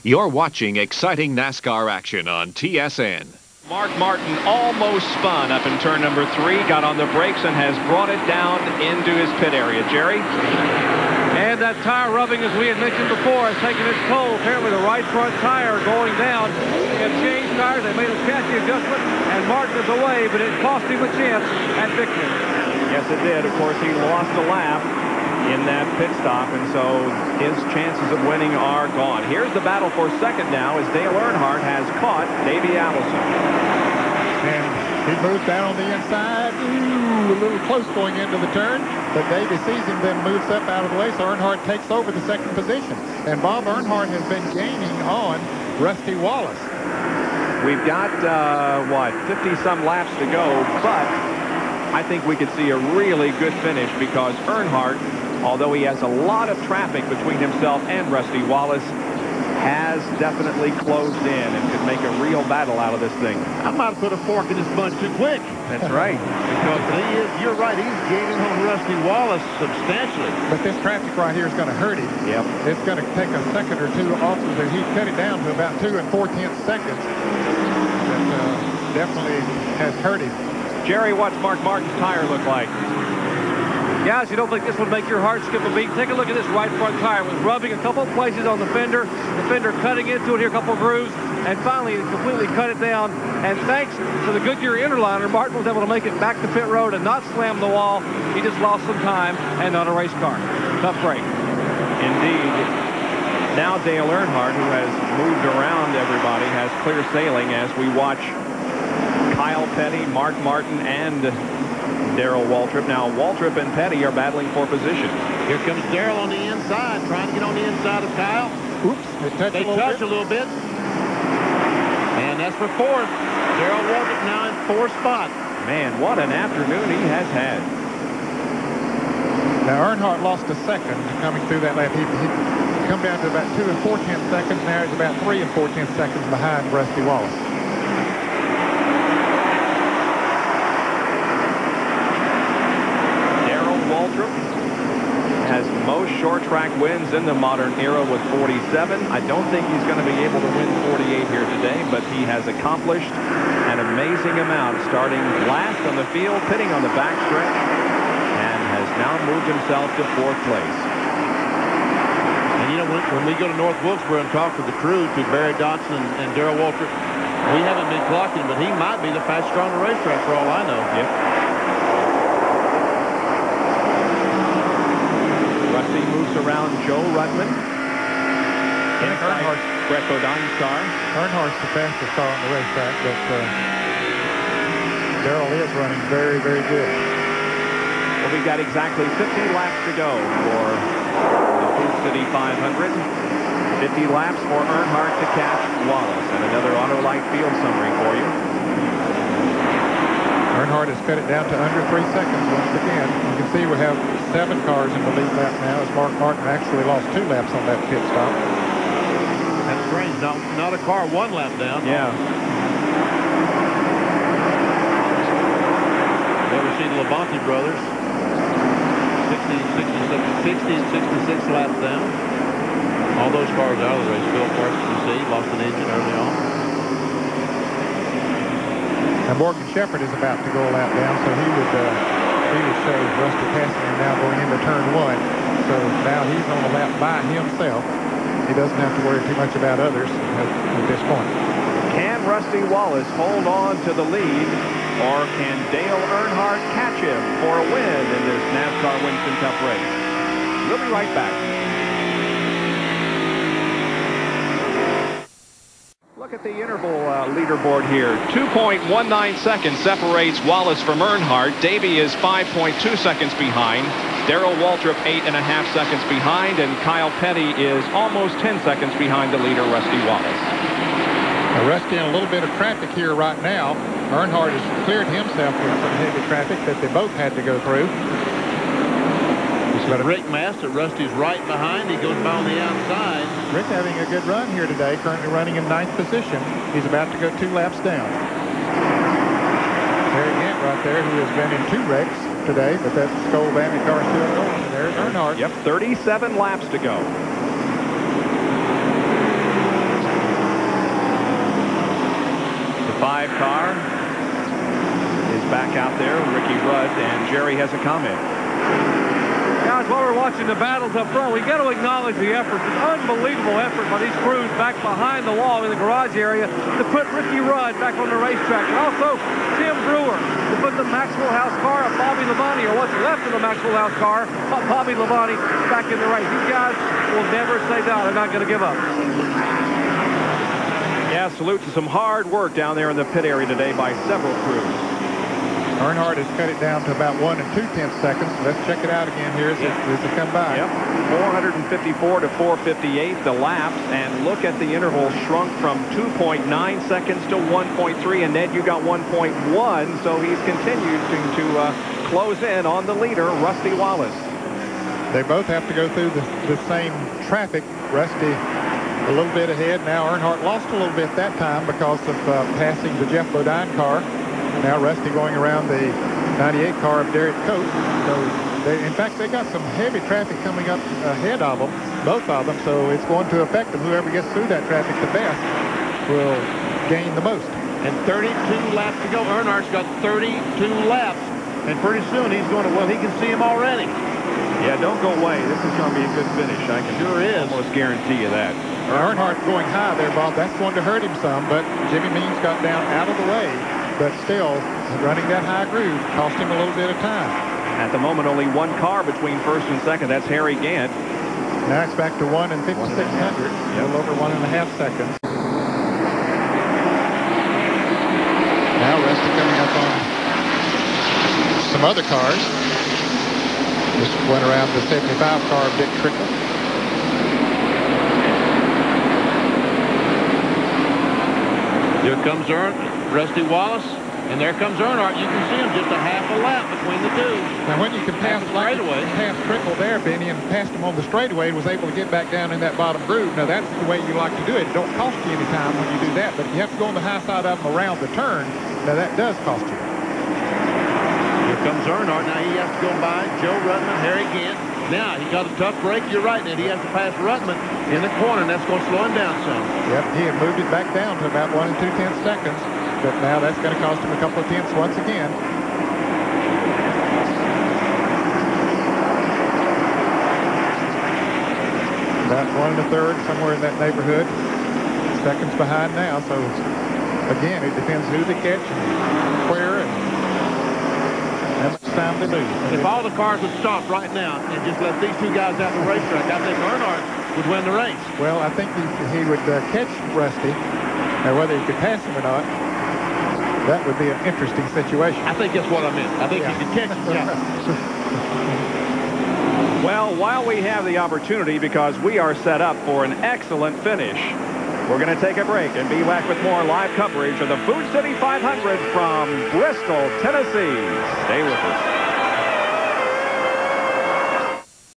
You're watching exciting NASCAR action on TSN. Mark Martin almost spun up in turn number 3, got on the brakes and has brought it down into his pit area. Jerry? And that tire rubbing, as we had mentioned before, has taken its toll. Apparently the right front tire going down. They have changed tires. They made a chassis adjustment, and Martin is away, but it cost him a chance at victory. Yes, it did. Of course, he lost a lap in that pit stop, and so his chances of winning are gone. Here's the battle for second now as Dale Earnhardt has caught Davey Allison. And he moves down on the inside. Ooh, a little close going into the turn, but Davey sees him, then moves up out of the way, so Earnhardt takes over the second position. And Bob Earnhardt has been gaining on Rusty Wallace. We've got, 50-some laps to go, but I think we could see a really good finish because Earnhardt, although he has a lot of traffic between himself and Rusty Wallace, has definitely closed in and could make a real battle out of this thing. I might have put a fork in this bunch too quick. That's right. Because you're right, he's gaining on Rusty Wallace substantially. But this traffic right here is going to hurt him. Yep. It's going to take a second or two off of it. He cut it down to about 2 4/10 seconds. That definitely has hurt him. Jerry, what's Mark Martin's tire look like? Guys, you don't think this would make your heart skip a beat? Take a look at this right front tire. It was rubbing a couple of places on the fender cutting into it here, a couple of grooves, and finally it completely cut it down. And thanks to the Goodyear interliner, Martin was able to make it back to pit road and not slam the wall. He just lost some time and not a race car. Tough break. Indeed. Now Dale Earnhardt, who has moved around everybody, has clear sailing as we watch Kyle Petty, Mark Martin, and Darrell Waltrip. Now Waltrip and Petty are battling for position. Here comes Darrell on the inside, trying to get on the inside of Kyle. Oops, they touch a little bit. And that's for fourth. Darrell Waltrip now in fourth spot. Man, what an afternoon he has had. Now Earnhardt lost a second coming through that lap. He come down to about 2 4/10 seconds. Now he's about 3 4/10 seconds behind Rusty Wallace. Has most short track wins in the modern era with 47. I don't think he's going to be able to win 48 here today, but he has accomplished an amazing amount, starting last on the field, pitting on the backstretch, and has now moved himself to 4th place. And you know, when we go to North Wilkesboro and talk to the crew, to Barry Dodson and Darrell Waltrip, we haven't been clocking, but he might be the fastest car on the racetrack for all I know. Yep. Rusty moves around Joe Rutman. Earnhardt's Brett Bodine's car. Earnhardt's the fastest car on the racetrack, but Darrell is running very, very good. Well, we've got exactly 50 laps to go for the Food City 500. 50 laps for Earnhardt to catch Wallace. And another Autolite field summary for you. Earnhardt has cut it down to under 3 seconds once again. You can see we have 7 cars in the lead lap now as Mark Martin actually lost 2 laps on that pit stop. That's strange. Not a car 1 lap down. Yeah. Never seen the Labonte brothers. 60 and 66 laps down. All those cars out of the race. Phil Parsons, you see, lost an engine early on. Now Morgan Shepherd is about to go a lap down, so he would show Rusty passing him now going into turn 1. So now he's on a lap by himself. He doesn't have to worry too much about others at this point. Can Rusty Wallace hold on to the lead, or can Dale Earnhardt catch him for a win in this NASCAR Winston Cup race? We'll be right back. Look at the interval leaderboard here. 2.19 seconds separates Wallace from Earnhardt. Davey is 5.2 seconds behind. Darrell Waltrip 8.5 seconds behind, and Kyle Petty is almost 10 seconds behind the leader, Rusty Wallace. Now, Rusty in a little bit of traffic here right now. Earnhardt has cleared himself from some heavy traffic that they both had to go through. Rick Mast at Rusty's right behind. He goes by on the outside. Rick having a good run here today, currently running in 9th position. He's about to go 2 laps down. Terry Gant right there, who has been in 2 wrecks today, but that Skoll Bandit car is still going. And there's Earnhardt. Yep, 37 laps to go. 5 car is back out there. Ricky Rudd, and Jerry has a comment. Guys, while we're watching the battles up front, we got to acknowledge the effort, the unbelievable effort by these crews back behind the wall in the garage area to put Ricky Rudd back on the racetrack. And also Tim Brewer to put the Maxwell House car of Bobby Labonte, or what's left of the Maxwell House car of Bobby Labonte, back in the race. These guys will never say no. They're not going to give up. Yeah, salute to some hard work down there in the pit area today by several crews. Earnhardt has cut it down to about 1 2/10 seconds. Let's check it out again here as it come by. Yep, 454 to 458 the laps, and look at the interval shrunk from 2.9 seconds to 1.3. And Ned, you got 1.1, so he's continued to close in on the leader, Rusty Wallace. They both have to go through the same traffic. Rusty a little bit ahead. Now Earnhardt lost a little bit that time because of passing the Jeff Bodine car. Now Rusty going around the 98 car of Derek Coates. So in fact, they got some heavy traffic coming up ahead of them, both of them. So it's going to affect them. Whoever gets through that traffic the best will gain the most. And 32 laps to go. Earnhardt's got 32 laps. And pretty soon he's going to, well, he can see him already. Yeah, don't go away. This is going to be a good finish. I can almost guarantee you that. Earnhardt going high there, Bob. That's going to hurt him some, but Jimmy Means got down out of the way. But still, running that high groove cost him a little bit of time. At the moment, only 1 car between first and second. That's Harry Gant. Now it's back to 1 and 5/600, a little over 1.5 seconds. Now Rusty coming up on some other cars. Just went around the 75 car of Dick Trickle. Here comes Rusty Wallace, and there comes Earnhardt. You can see him just a half a lap between the two. Now when you can pass straightaway, pass Trickle there, Benny, and passed him on the straightaway, was able to get back down in that bottom groove. Now that's the way you like to do it. It don't cost you any time when you do that, but you have to go on the high side of them around the turn. Now that does cost you. Here comes Earnhardt. Now he has to go by Joe Ruttman, Harry Gant. Now he got a tough break. You're right, Ned. He has to pass Ruttman in the corner, and that's going to slow him down some. Yep, he had moved it back down to about 1 2/10 seconds, but now that's going to cost him a couple of tenths once again. About 1 1/3, somewhere in that neighborhood. Seconds behind now, so again, it depends who they catch and where and how much time they lose. If all the cars would stop right now and just let these two guys out the racetrack, I think Earnhardt would win the race. Well, I think he would catch Rusty. Now, whether he could pass him or not, that would be an interesting situation. I think that's what I meant. I think he could catch him. Yeah. Well, while we have the opportunity, because we are set up for an excellent finish, we're going to take a break and be back with more live coverage of the Food City 500 from Bristol, Tennessee. Stay with us.